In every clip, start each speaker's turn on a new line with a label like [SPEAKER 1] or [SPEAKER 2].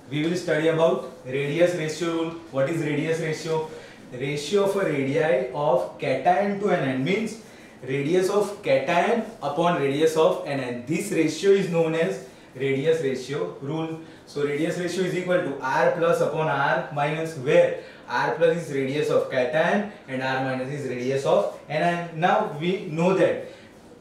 [SPEAKER 1] we will study about radius ratio rule. What is radius ratio? Ratio of a radii of cation to anion means radius of cation upon radius of anion. This ratio is known as radius ratio rule. So radius ratio is equal to r plus upon r minus, where r plus is radius of cation and r minus is radius of anion. Now we know that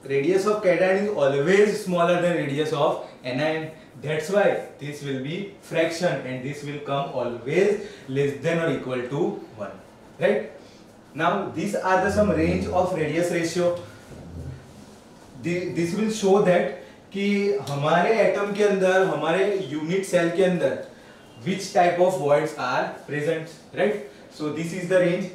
[SPEAKER 1] radius of cation is always smaller than radius of anion. That's why this will be fraction and this will come always less than or equal to 1. Right? Now these are the some range of radius ratio. This will show that कि हमारे atom के अंदर, हमारे unit cell के अंदर which type of voids are present, right? So this is the range.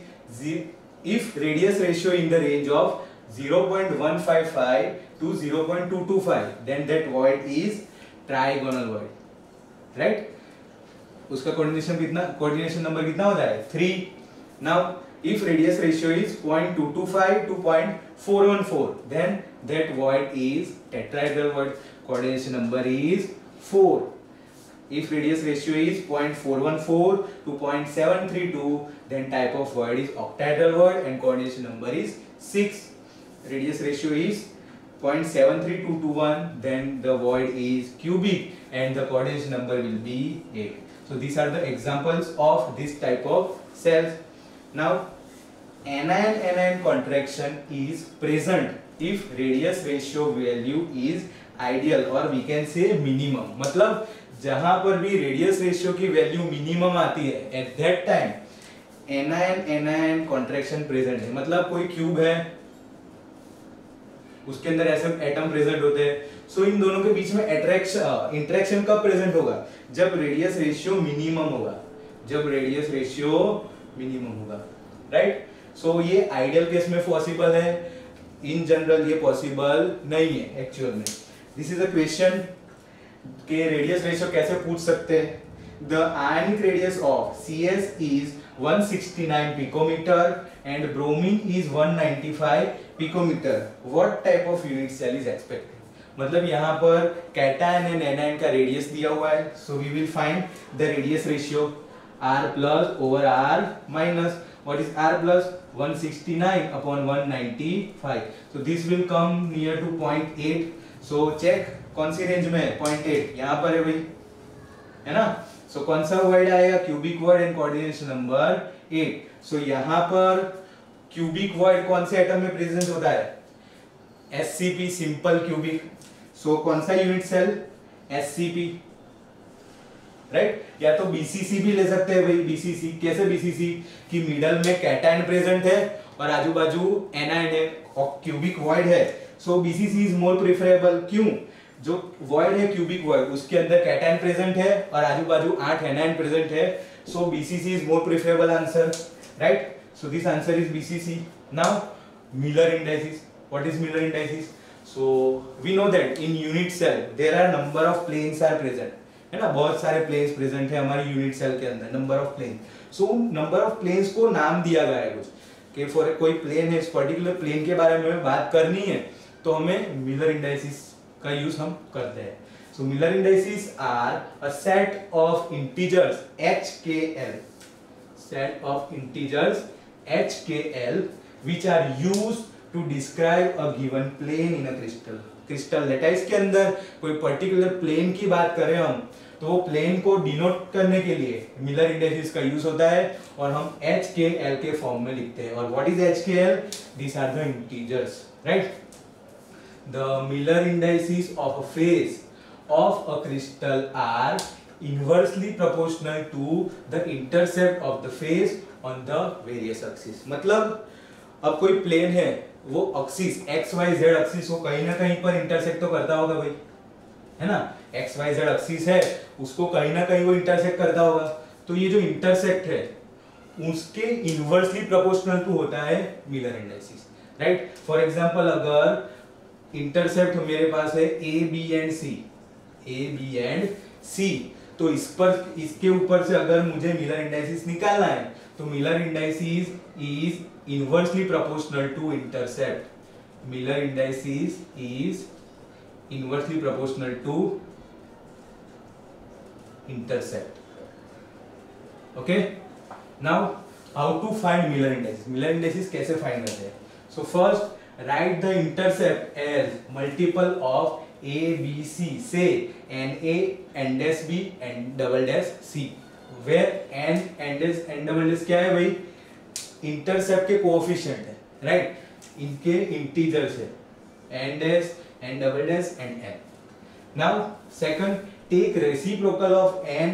[SPEAKER 1] If radius ratio in the range of 0.155 to 0.225, then that void is trigonal void, right? उसका coordination number कितना होता है? 3. Now if radius ratio is 0.225 to 0.414, then that void is tetrahedral void. Coordination number is 4. If radius ratio is 0.414 to 0.732, then type of void is octahedral void and coordination number is 6. Radius ratio is 0.732 to 1, then the void is cubic and the coordination number will be 8. So these are the examples of this type of cells. Now anion contraction is present if radius ratio value is ideal or we can say minimum. मतलब जहां पर भी radius ratio की value minimum आती है, at that time anion contraction present है. मतलब कोई क्यूब है, उसके अंदर ऐसे एटम प्रेजेंट होते हैं. सो इन दोनों के बीच में इंटरेक्शन कब प्रेजेंट होगा? जब रेडियस रेशियो मिनिमम होगा. जब रेडियस रेशियो मिनिमम होगा, राइट? सो ये आइडियल केस में पॉसिबल है, इन जनरल ये पॉसिबल नहीं है एक्चुअल में. दिस इज अ क्वेश्चन के रेडियस रेशियो कैसे पूछ सकते हैं. The ionic radius of CS is 169 picometre and bromine is 195 picometre. What type of unit cell is expected? मतलब यहाँ पर कैटायन एंड एनायन का रेडियस दिया हुआ है. So we will find the radius ratio R plus over R minus. What is R plus? 169 upon 195. So this will come near to 0.8. So check कौन सी range में है? 0.8 यहाँ पर है भाई, है ना? So कौन सा वर्ड आएगा? Cubic word and coordination number 8. So यहाँ पर क्यूबिक वर्ड कौन से एटम में प्रेजेंट होता है? SCP, simple cubic. So कौन सा यूनिट सेल? SCP, right? या तो BCC भी ले सकते हैं भाई. BCC कैसे? BCC कि मिडल में कैटायन प्रेजेंट है और आजू बाजू एनायन है और क्यूबिक वॉइड है. So BCC is more preferable. क्यों? जो वॉइड है क्यूबिक वॉइड, उसके अंदर कैटायन प्रेजेंट है और आजू बाजू 8 एनायन प्रेजेंट है. So BCC is more preferable answer, right? So this answer is BCC. Now Miller indices. What is Miller indices? So we know that in unit cell there are number of planes are present, है ना? बहुत सारे planes present है हमारे unit cell के अंदर, number of plane. So number of planes को नाम दिया गया है कुछ कि फॉर कोई प्लेन है, इस पर्टिकुलर प्लेन के बारे में हमें बात करनी है तो हमें मिलर इंडाइसिस का यूज हम करते हैं. So Miller indices are a set of integers HKL, set of integers HKL which are used to describe a given plane in a crystal lattice के अंदर कोई पर्टिकुलर प्लेन की बात करें हम, तो वो प्लेन को डिनोट करने के लिए मिलर इंडाइसिस का यूज होता है और हम HKL के फॉर्म में लिखते हैं. और what is HKL? This are the integers, right? The Miller indices of a face of a crystal are inversely proportional to the intercept of the face on the various axis. मतलब अब कोई plane है, वो axis XYZ axis को कहीं ना कहीं पर इंटरसेक्ट तो करता होगा भाई, है ना? XYZ एक्सिस है, उसको कहीं ना कहीं वो इंटरसेक्ट करता होगा. तो ये जो इंटरसेक्ट है उसके इनवर्सली प्रोपोर्शनल टू होता है Miller indices, right? For example अगर इंटरसेप्ट मेरे पास है AB एंड C, तो इस पर, इसके ऊपर से अगर मुझे मिलर इंडाइसिस निकालना है तो Miller indices is inversely proportional to intercept. Miller indices is inversely proportional to intercept. Okay, now how to find Miller indices, Miller indices कैसे फाइंड करते हैं? So first write the intercept as multiple of a b c, say n a n dash b n double dash c, where n dash n double dash क्या है भाई? Intercept के coefficient है, right, इनके integers है, n dash n double dash and n. Now second take reciprocal of n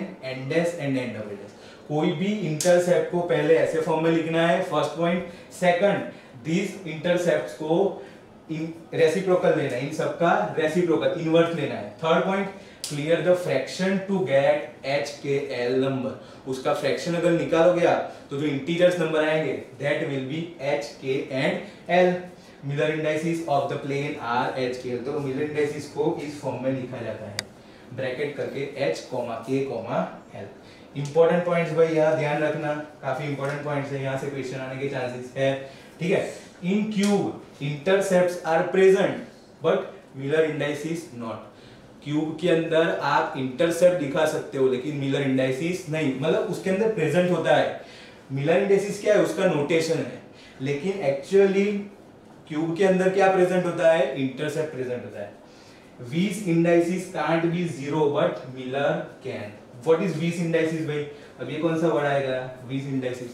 [SPEAKER 1] dash and n double dash. कोई भी intercept को पहले ऐसे फॉर्म में लिखना है, first point. Second this intercepts को रेसिप्रोकल लेना है, इन सबका रेसिप्रोकल इनवर्स लेना है. Third point clear the fraction to get h k l number. उसका फ्रैक्शन अगर निकालोगे आप तो जो इंटीजर्स नंबर आएंगे that will be h k and l. Miller indices of the plane r h k l. तो मिलर इंडाइसिस को इस फॉर्म में लिखा जाता है, ब्रैकेट करके h k l. Important points भाई यहाँ ध्यान रखना, काफी इंपॉर्टेंट पॉइंट्स है, यहाँ से क्वेश्चन आने के चांसेस है, ठीक है. In cube intercepts are present but Miller indices not. Cube के अंदर आप इंटरसेप्ट दिखा सकते हो लेकिन मिलर इंडाइसिस नहीं, मतलब उसके अंदर प्रेजेंट होता है. मिलर इंडाइसिस क्या है? उसका नोटेशन है, लेकिन एक्चुअली क्यूब के अंदर क्या प्रेजेंट होता है? इंटरसेप्ट प्रेजेंट होता है. वीस indices can't be zero but Miller can. What is वीस इंडाइसिस भाई? अब ये कौन सा वर्ड आएगा? वीस इंडाइसिस.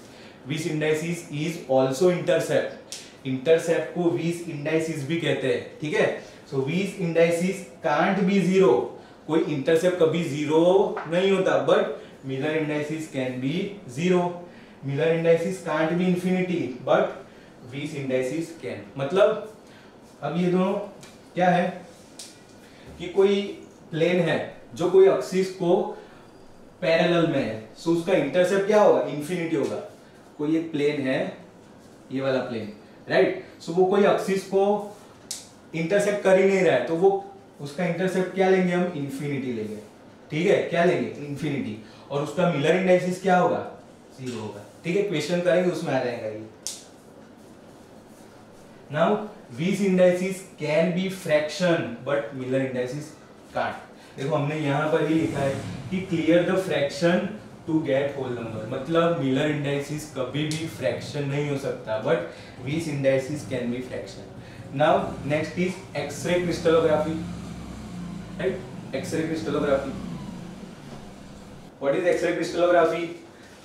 [SPEAKER 1] वीस indices is also intercept. Intercept को वीस इंडाइसिस भी कहते हैं, ठीक है. सो वीस इंडाइसिस कांट बी जीरो. कोई इंटरसेप्ट कभी जीरो नहीं होता, but Miller indices can B zero. Miller indices can't be infinity but Weiss indices can. मतलब अब ये दोनों क्या है कि कोई प्लेन है जो कोई एक्सिस को पैरेलल में है, सो उसका इंटरसेप्ट क्या होगा? इंफिनिटी होगा. कोई एक प्लेन है, ये वाला प्लेन, राइट. सो वो कोई एक्सिस को इंटरसेप्ट कर ही नहीं रहा है, तो वो उसका इंटरसेप्ट क्या लेंगे हम? इंफिनिटी लेंगे, ठीक है. क्या लेंगे? इंफिनिटी. और उसका मिलर इंडाइसिस क्या होगा? जीरो होगा, ठीक है. क्वेश्चन करेंगे उसमें आ जाएगा ये. Now Weiss indices can be fraction but Miller indices can't. देखो हमने यहां पर ही लिखा है कि clear the fraction to get whole number. मतलब मिलर इंडाइसिस कभी भी फ्रैक्शन नहीं हो सकता, but Weiss indices can be fraction. Now next is X ray crystallography, right. X ray crystallography. What is X ray crystallography?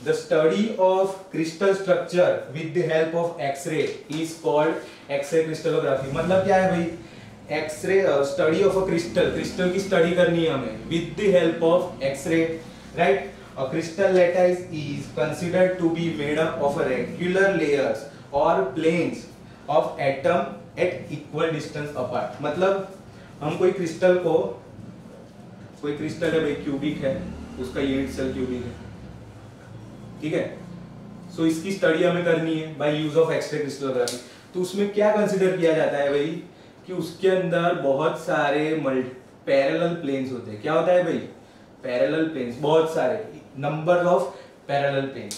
[SPEAKER 1] The study of crystal structure with the help of X-ray is called X-ray crystallography. मतलब क्या है भाई? X-ray study of a crystal. Crystal की study करनी है हमें with the help of X-ray, right? A crystal lattice is considered to be made up of a regular layers or planes of atom at equal distance apart. मतलब हम कोई crystal को, कोई crystal है भाई क्यूबिक है, उसका यूनिट सेल क्यूबिक है, ठीक है. सो इसकी स्टडी हमें करनी है by use of X ray crystallography. तो उसमें क्या कंसीडर किया जाता है भाई कि उसके अंदर बहुत सारे पैरेलल प्लेन्स होते हैं. क्या होता है भाई? पैरेलल प्लेन्स, बहुत सारे number of parallel planes.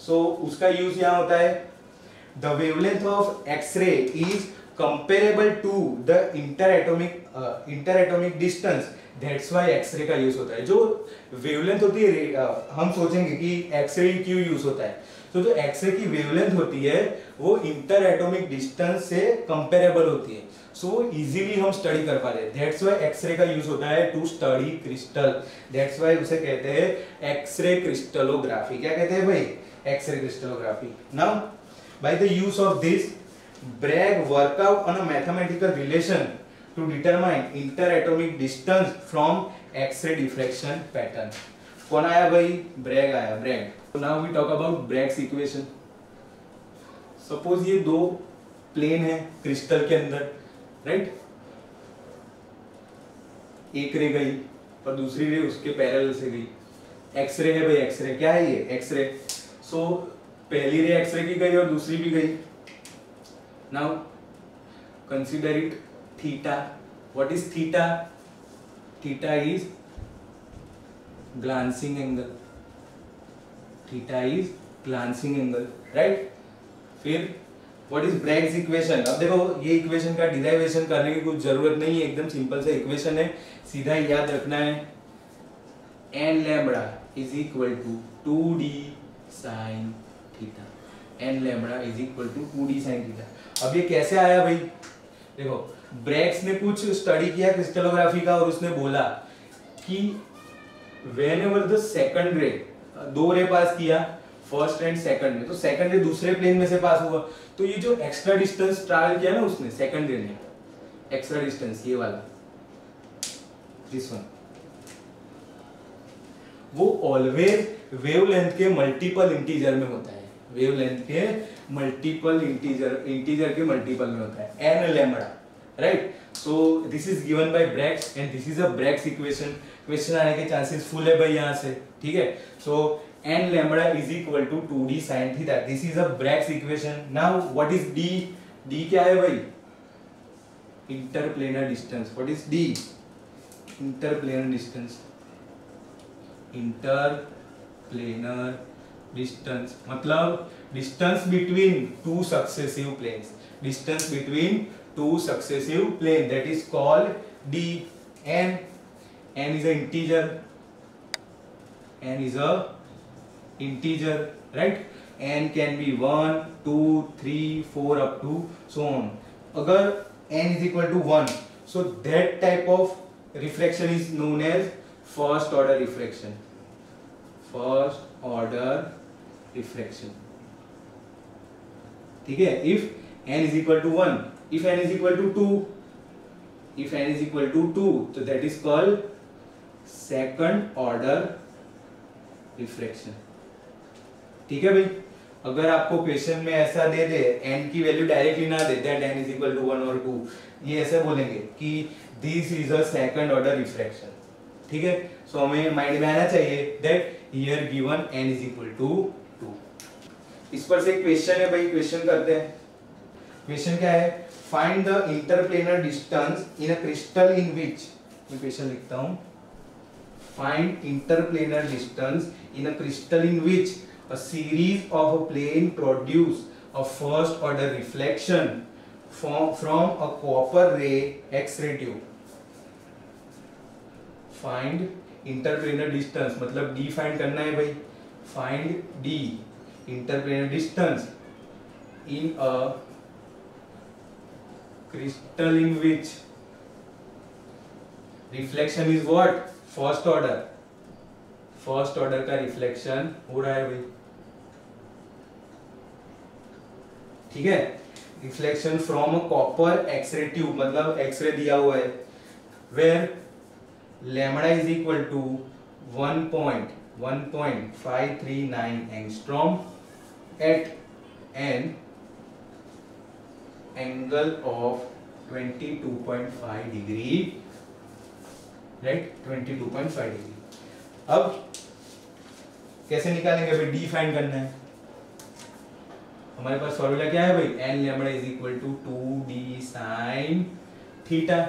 [SPEAKER 1] So उसका यूज यहाँ होता है. The wavelength of X-ray is comparable to the interatomic distance. That's why x ray का यूज होता है. जो वेवलेंथ होती है, हम सोचेंगे कि एक्सरे क्यों यूज होता है, तो जो एक्सरे की वेवलेंथ होती है वो इंटर एटॉमिक डिस्टेंस से कंपेरेबल होती है. सो इजीली हम स्टडी कर पा रहे हैं. दैट्स व्हाई एक्सरे का यूज होता है to study crystal. That's why उसे कहते हैं एक्सरे क्रिस्टलोग्राफी. क्या कहते हैं भाई? X ray crystallography. Now by the use of this Bragg work out on a mathematical relation to determine interatomic distance from X-ray diffraction pattern. कौन आया भाई? Bragg आया. Bragg. So now we talk about Bragg's equation. Suppose ये दो plane है crystal के अंदर, right. एक रे गई और दूसरी रे उसके पैरेलल से गई. एक्सरे है भाई, एक्सरे क्या है ये? एक्सरे. सो पहली रे एक्सरे की गई और दूसरी भी गई. Now consider it theta. What is theta? Theta is glancing angle. Theta is glancing angle, right? फिर what is Bragg's equation? अब देखो ये इक्वेशन का डिराइवेशन करने की कुछ जरूरत नहीं है, एकदम सिंपल सा इक्वेशन है, सीधा याद रखना है. n lambda is equal to 2d sin theta, n lambda is equal to 2d sin theta. अब ये कैसे आया भाई? देखो ब्रैग्स ने कुछ स्टडी किया क्रिस्टलोग्राफी का और उसने बोला कि व्हेनेवर द सेकंड रे, दो रे पास किया फर्स्ट एंड सेकंड में, तो सेकंड रे दूसरे प्लेन में से पास हुआ, तो ये जो एक्स्ट्रा डिस्टेंस ट्रैवल किया ना उसने सेकंड रे ने, एक्स्ट्रा डिस्टेंस ये वाला दिस वन, वो ऑलवेज वेवलेंथ के मल्टीपल इंटीजर में होता है, वेवलेंथ के मल्टीपल इंटीजर के मल्टीपल में होता है, n lambda, right. So this is given by Bragg's and this is a Bragg's equation. Question आने के चांसेस फुल है भाई यहाँ से, ठीक है। So n lambda is equal to 2d sin theta, this is a Bragg's equation. Now what is d? d क्या है भाई? Interplanar distance. What is d? Interplanar distance. Interplanar distance मतलब distance between two successive planes, distance between two successive plane, that is called d। n is a integer, n is a integer, right? n can be 1 2 3 4 up to so on। अगर n is equal to 1, so that type of refraction is known as first order refraction, first order refraction, ठीक है। if n is equal to 1, if n is equal to 2, if n is equal to 2, so that is called second order refraction, ठीक है भाई। अगर आपको question में ऐसा दे दे n की वैल्यू डायरेक्टली ना दे, that n is equal to 1 और 2, ये ऐसे बोलेंगे कि this is a second order refraction, ठीक है। सो हमें माइंड में आना चाहिए that here given n is equal to 2। इस पर से क्वेश्चन है भाई, क्वेश्चन करते हैं। क्वेश्चन क्या है? Find the interplanar distance in a crystal in which, मैं क्वेश्चन लिखता हूं, find interplanar distance in a crystal in which a series of a plane produce a first order reflection from a copper ray X-ray tube. Find interplanar distance मतलब d find करना है भाई, find d interplanar distance in a crystal in which reflection is what? first order, first order का reflection हो रहा है भाई, ठीक है। reflection from a copper x-ray tube मतलब x-ray दिया हुआ है, where lambda is equal to 1.539 angstrom at an angle of 22.5 degree, right? 22.5 degree। अब कैसे निकालेंगे भाई? d फाइंड करना है। हमारे पास फॉर्मूला क्या है भाई? n lambda is equal to 2d sin theta.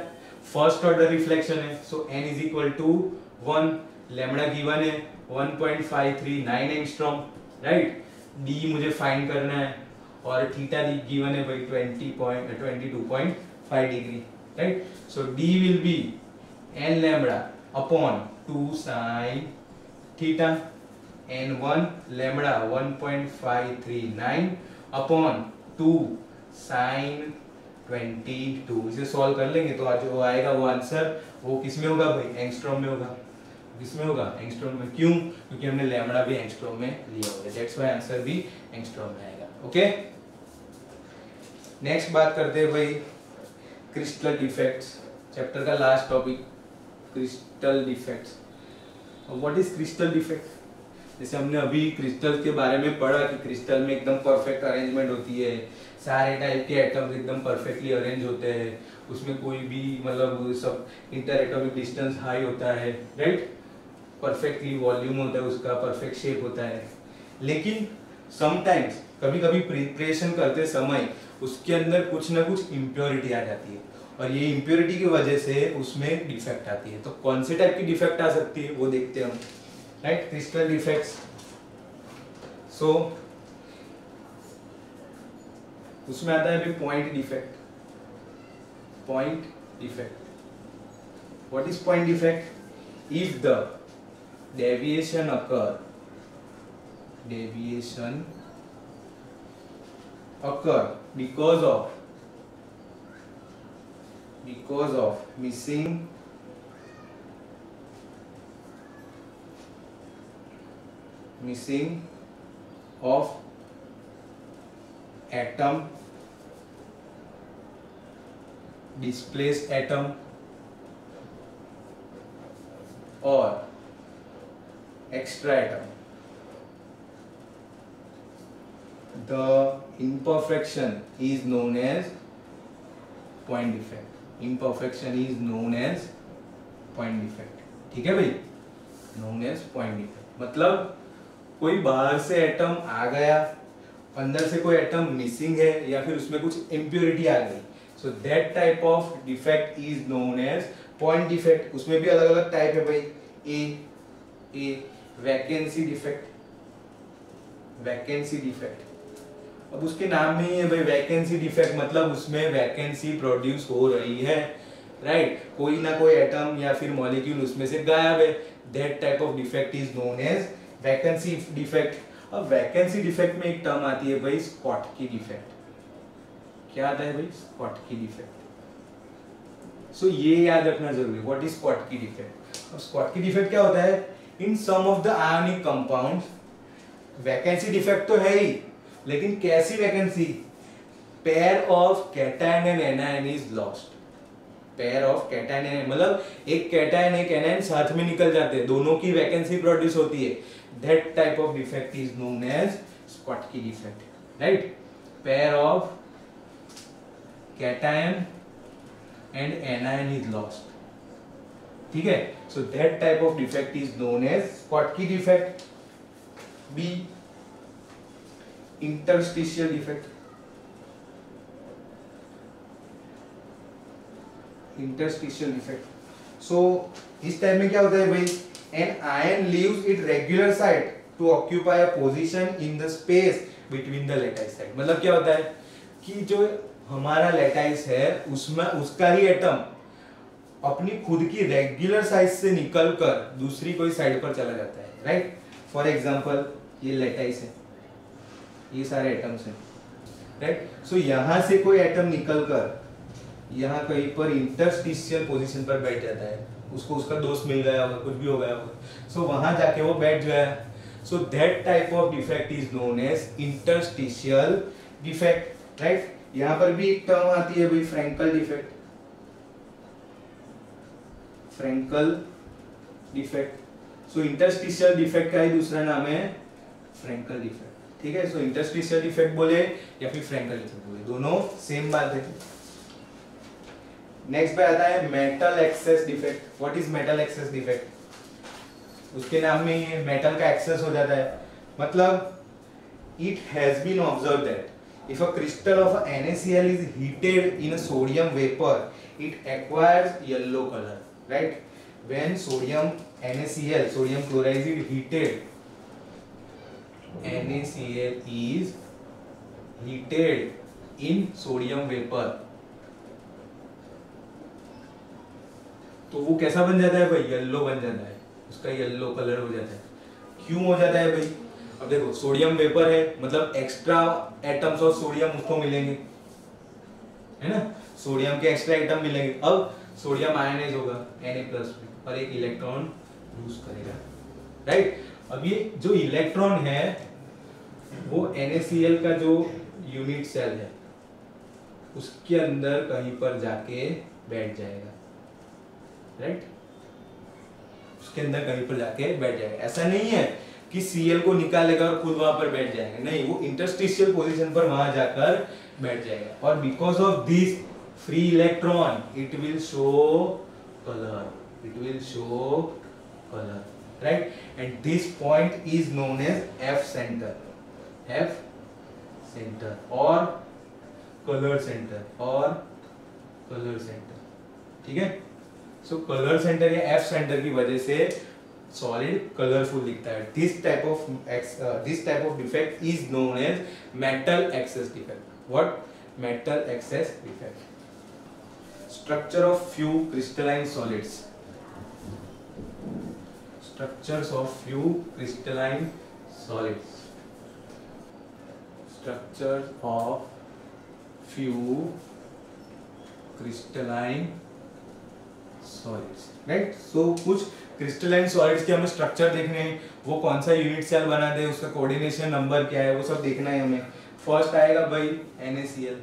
[SPEAKER 1] First order reflection है, so n is equal to 1, lambda given है 1.539 एंगस्ट्रॉम, राइट। d मुझे फाइंड करना है और थीटा गिवन है भाई 22.5 degree, right. So d will be n lambda upon 2 sin theta, n1 lambda 1.539 upon 2 sin 22। इसे solve कर लेंगे तो आज जो आएगा वो आंसर वो किस में होगा भाई? एंगस्ट्रॉम में होगा। किसमें होगा? एंगस्ट्रॉम में। क्यों? क्योंकि हमने लैम्बडा भी एंगस्ट्रॉम में लिया होगा, दैट्स व्हाई आंसर भी एंगस्ट्रॉम में आएगा। ओके, नेक्स्ट बात करते हैं भाई क्रिस्टल डिफेक्ट्स, चैप्टर का last topic crystal defects. What is crystal defect? जैसे हमने अभी क्रिस्टल के बारे में पढ़ा कि क्रिस्टल में एकदम परफेक्ट अरेंजमेंट होती है, सारे टाइप के एटम्स एकदम परफेक्टली अरेंज होते हैं, उसमें कोई भी मतलब सब इंटर एटॉमिक डिस्टेंस हाई होता है, राइट, परफेक्टली वॉल्यूम होता है उसका, परफेक्ट शेप होता है। लेकिन समटाइम्स कभी कभी प्रिपरेशन करते समय उसके अंदर कुछ ना कुछ इम्प्योरिटी आ जाती है और ये इम्प्योरिटी की वजह से उसमें डिफेक्ट आती है। तो कौन से टाइप की डिफेक्ट आ सकती है वो देखते हैं हम, राइट, क्रिस्टल डिफेक्ट्स। सो उसमें आता है point defect. Point defect, what is point defect? If the deviation occur deviation occur because of missing of atom, displaced atom or extra atom. The imperfection is known as point defect. Imperfection is known as point defect. ठीक है भाई, known as point defect. मतलब कोई बाहर से atom आ गया, अंदर से कोई एटम मिसिंग है या फिर उसमें कुछ इम्प्योरिटी आ गई, so that type of defect is known as point defect. उसमें भी अलग अलग टाइप है भाई. A vacancy defect. Vacancy defect अब उसके नाम में ही है भाई वैकेंसी डिफेक्ट, मतलब उसमें वैकेंसी प्रोड्यूस हो रही है, राइट. कोई ना कोई एटम या फिर मॉलिक्यूल उसमें से गायब है. That type of defect is known as vacancy defect. अब वैकेंसी डिफेक्ट में एक टर्म आती है भाई स्कॉटकी डिफेक्ट. क्या आता है भाई? Schottky defect. सो ये याद रखना जरूरी है, व्हाट इज स्कॉटकी डिफेक्ट. अब स्कॉटकी डिफेक्ट क्या होता है? In some of the ionic compounds. Vacancy defect तो है ही, लेकिन कैसी vacancy? Pair of cation and anion is lost. Pair of cation and मतलब एक कैटायन एक एनायन साथ में निकल जाते हैं, दोनों की वैकेंसी प्रोड्यूस होती है. That type of defect is known as Schottky defect, right? Pair of cation and anion is lost. ठीक है? So that type of defect is known as Schottky defect. B. Interstitial defect. Interstitial defect. So इस type में क्या होता है भाई? An ion leaves its regular site to occupy a position in the space between the lattice site. मतलब क्या होता है कि जो हमारा लैटाइस है उसमें उसका ही एटम अपनी खुद की रेगुलर साइड से निकलकर दूसरी कोई साइड पर चला जाता है, राइट. फॉर एग्जांपल ये लैटाइस है, ये सारे एटम्स हैं, राइट. सो यहाँ से कोई एटम निकलकर यहाँ कहीं पर इंटरस्टिशियल पोजीशन पर बैठ जाता है. उसको उसका दोस्त मिल गया होगा, कुछ भी हो गया होगा, सो वहां जाके वो बैठ गया. So that type of defect is known as interstitial defect, right. यहाँ पर भी एक टर्म आती है भाई Frenkel defect. Frenkel defect. So interstitial defect का ही दूसरा नाम है फ्रैंकल डिफेक्ट. ठीक है. सो इंटरस्टिशियल डिफेक्ट बोले या फिर फ्रैंकल डिफेक्ट बोले, दोनों सेम बात है. नेक्स्ट पे आता है metal excess defect. What is metal excess defect? उसके नाम में ही मेटल का एक्सेस हो जाता है. मतलब it has been observed that if a crystal of NaCl is heated in a sodium vapour it acquires yellow colour, right. When sodium NaCl sodium chloride is heated, NaCl is heated in sodium vapor, तो वो कैसा बन जाता है भाई? Yellow बन जाता है, उसका येलो कलर हो जाता है. क्यों हो जाता है भाई? अब देखो सोडियम वेपर है, मतलब एक्स्ट्रा एटम्स ऑफ सोडियम उसको मिलेंगे, है ना. सोडियम के एक्स्ट्रा एटम मिलेंगे. अब सोडियम आयनाइज होगा Na+ और एक इलेक्ट्रॉन लूज करेगा, राइट. अब ये जो इलेक्ट्रॉन है वो NaCl का जो यूनिट सेल है उसके अंदर कहीं पर जाके बैठ जाएगा, राइट. उसके अंदर कहीं पर जाके बैठ जाएगा. ऐसा नहीं है कि Cl को निकालेगा और खुद वहां पर बैठ जाएगा, नहीं, वो इंटरस्टिशियल पोजीशन पर वहां जाकर बैठ जाएगा. और because of this free electron it will show colour, it will show colour, right. And this point is known as F centre, F centre और कलर सेंटर, और कलर सेंटर. ठीक है. सो कलर सेंटर या F centre की वजह से solid colourful दिखता है. This type of defect is known as metal excess defect. What? Metal excess defect. Structure of few crystalline solids. Structures of few crystalline solids. Structure of few crystalline solids, right. So कुछ crystalline solids के हमें structure देखने हैं, वो कौन सा unit cell बनाते हैं, उसका कोऑर्डिनेशन नंबर क्या है, वो सब देखना है हमें। फर्स्ट आएगा भाई NaCl,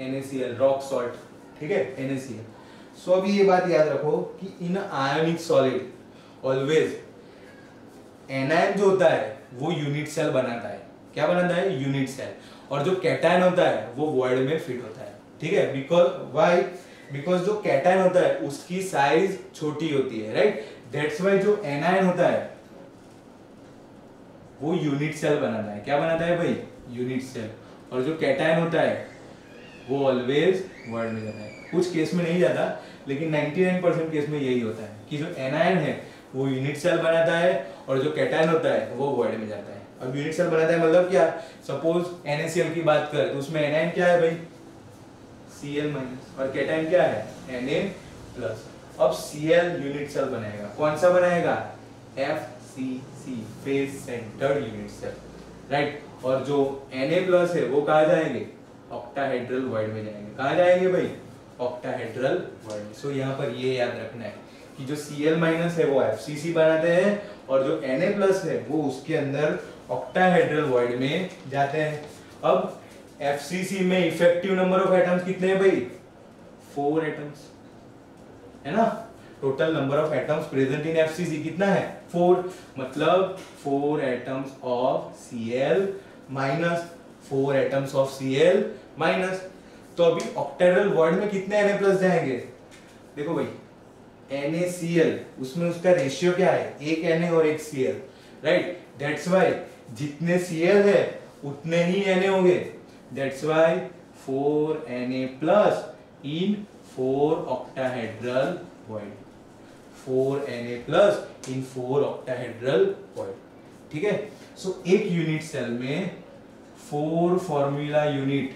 [SPEAKER 1] NaCl रॉक सॉल्ट, ठीक है, NaCl। सो अभी ये बात याद रखो कि इन आयोनिक सॉलिड ऑलवेज एनायन जो होता है वो यूनिट सेल बनाता है। क्या बनाता है? Unit cell. और जो कैटायन होता है वो वॉइड में फिट होता है, ठीक है। बिकॉज जो कैटायन होता है उसकी साइज छोटी होती है, राइट। दैट्स वाई जो एनायन होता है वो यूनिट सेल बनाता है। क्या बनाता है भाई? Unit cell. और जो कैटायन होता है वो ऑलवेज वॉइड में जाता है। कुछ केस में नहीं जाता, लेकिन 99% केस में यही होता है कि जो एनायन है वो यूनिट सेल बनाता है और जो कैटायन होता है वो वॉइड में जाता है। अब यूनिट सेल बनाता है मतलब क्या? सपोज NaCl की बात करें तो उसमें एनायन क्या है भाई? Cl माइनस, और कैटायन क्या है? Na plus. अब Cl यूनिट सेल बनाएगा। कौन सा बनाएगा? FCC, face centred unit cell, right. और जो Na प्लस है वो कहाँ जाएंगे? ऑक्टाहेड्रल वॉइड में जाएंगे। कहाँ जाएंगे भाई? ऑक्टाहेड्रल वॉइड में। सो यहाँ पर ये याद रखना है कि जो Cl माइनस है वो FCC बनाते हैं और जो Na प्लस है वो उसके अंदर ऑक्टाहेड्रल वॉइड में जाते हैं। अब FCC में इफेक्टिव नंबर ऑफ एटम्स कितने हैं भाई? 4 एटम्स, है ना। Total number of atoms present in FCC कितना है? 4। मतलब 4 atoms of Cl minus 4 atoms of Cl minus. तो अभी ऑक्टाहेड्रल वॉइड में कितने Na प्लस जाएंगे? देखो भाई NaCl उसमें उसका रेशियो क्या है? एक Na और एक Cl, राइट। दैट्स वाई जितने Cl है उतने ही Na होंगे। That's why 4 Na plus in 4 octahedral void, 4 Na plus in 4 octahedral void, ठीक है। सो एक यूनिट सेल में 4 formula unit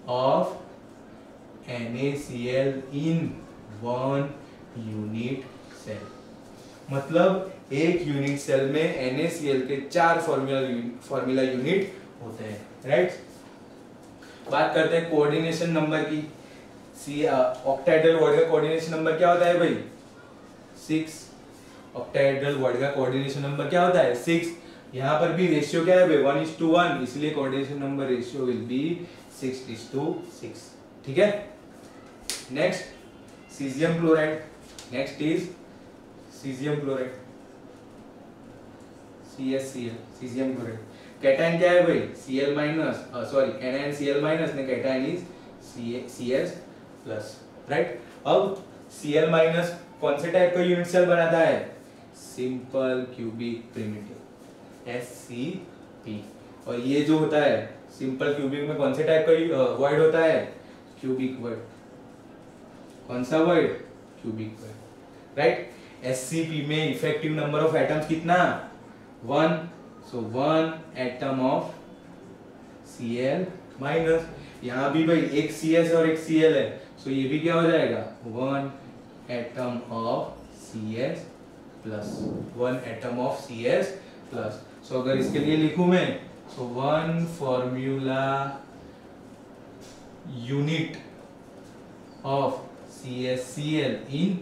[SPEAKER 1] of NaCl in 1 unit cell. मतलब एक यूनिट सेल में NaCl के 4 फॉर्मूला यूनिट होते हैं, राइट। बात करते हैं कोऑर्डिनेशन नंबर की। ऑक्टाहेड्रल वॉइड का कोऑर्डिनेशन नंबर क्या होता है भाई? 6। ऑक्टाहेड्रल वॉइड का कोऑर्डिनेशन नंबर क्या होता है? 6। यहाँ पर भी रेशियो क्या है भाई? 1:1, इसलिए coordination number ratio will be 6:6, ठीक है। Next caesium chloride. Next is caesium chloride, CaCl, caesium chloride. Cation क्या है भाई? Cl minus, sorry anion Cl minus ने cation is Cs plus, right. अब Cl माइनस कौन से टाइप का यूनिट सेल बनाता है? Simple cubic primitive, SCP। और ये जो होता है सिंपल क्यूबिक में कौन से टाइप का वॉइड होता है? Cubic void. कौन सा void? Cubic void, right. SCP में इफेक्टिव नंबर ऑफ एटम्स कितना? 1। सो 1 एटम ऑफ Cl माइनस, यहाँ भी भाई एक CS और एक Cl है, सो ये भी क्या हो जाएगा? 1 atom of CS plus, 1 atom of CS plus. So अगर इसके लिए लिखूं मैं, so 1 formula unit of CaCl in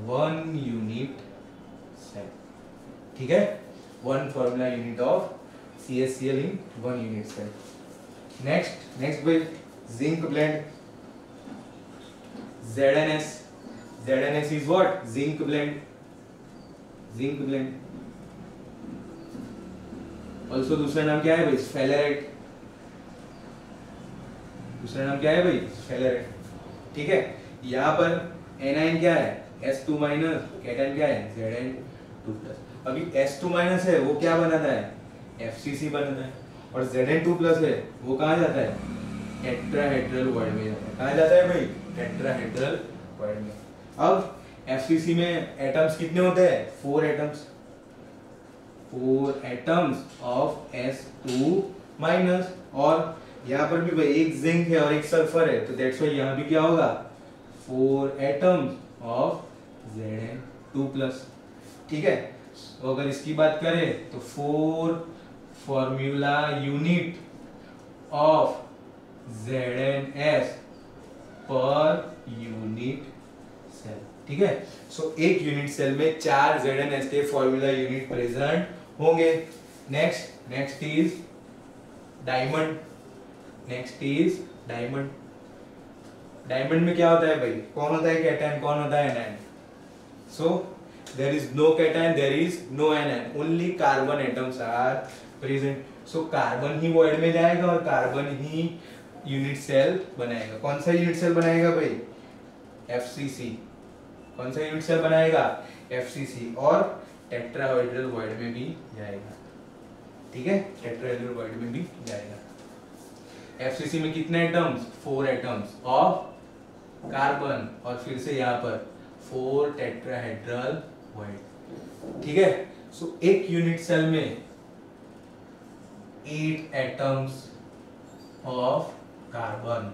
[SPEAKER 1] 1 unit cell, ठीक है। 1 formula unit of CaCl in 1 unit cell. Next भाई zinc blende, ZnS। ZnS is what? Zinc blende, zinc blende. Also दूसरा नाम क्या है भाई? स्फेलेराइट। दूसरा नाम क्या है भाई? स्फेलेराइट, ठीक है। यहाँ पर एनायन क्या है? S2 माइनस, कैटायन क्या है? Zn2 plus. अभी S2 माइनस है वो क्या बनाता है? FCC बनाता है। और Zn2 प्लस है वो कहाँ जाता है? टेट्राहेड्रल वॉइड में जाता है। कहाँ जाता है भाई? टेट्राहेड्रल वॉइड में। अब FCC में एटम्स कितने होते हैं? 4 atoms, 4 atoms of S2 minus. और यहाँ पर भी भाई एक जिंक है और एक सल्फर है, तो दैट्स व्हाई यहाँ भी क्या होगा? 4 एटम्स ऑफ Zn2 प्लस, ठीक है। अगर इसकी बात करें तो 4 formula unit of ZnS per unit cell, ठीक है। सो एक यूनिट सेल में 4 ZnS के फॉर्मूला यूनिट प्रेजेंट होंगे। Next is diamond. डायमंड में क्या होता है भाई, कौन होता है कैटायन, कौन होता है anion. So there is no cation, there is no anion, only carbon atoms are present. So carbon ही वॉइड में जाएगा और कार्बन ही यूनिट सेल बनाएगा। कौन सा यूनिट सेल बनाएगा भाई, FCC। कौन सा यूनिट सेल बनाएगा, FCC, और टेट्राहेड्रल वॉइड में भी जाएगा, ठीक है, टेट्राहेड्रल वॉइड में भी जाएगा। FCC में कितने एटम्स, 4 एटम्स ऑफ कार्बन, और फिर से यहाँ पर 4 टेट्राहेड्रल वॉइड, ठीक है। सो एक यूनिट सेल में 8 एटम्स ऑफ कार्बन।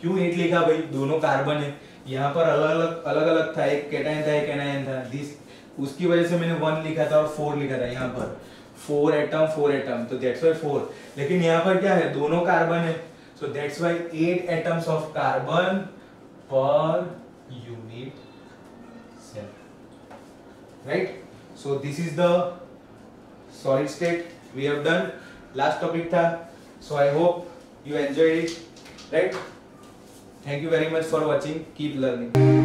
[SPEAKER 1] क्यों 8 लिखा भाई, दोनों कार्बन है, यहाँ पर अलग अलग था, एक कैटायन था एक एनायन था, दिस उसकी वजह से मैंने 1 लिखा था और 4 लिखा था। यहाँ पर 4 एटम, तो दैट्स व्हाई 4। लेकिन यहाँ पर क्या है, दोनों कार्बन है, so that's why 8 atoms of carbon per unit cell, right. So this is the solid state we have done. Last topic था, so I hope you enjoyed it, right? Thank you very much for watching. Keep learning.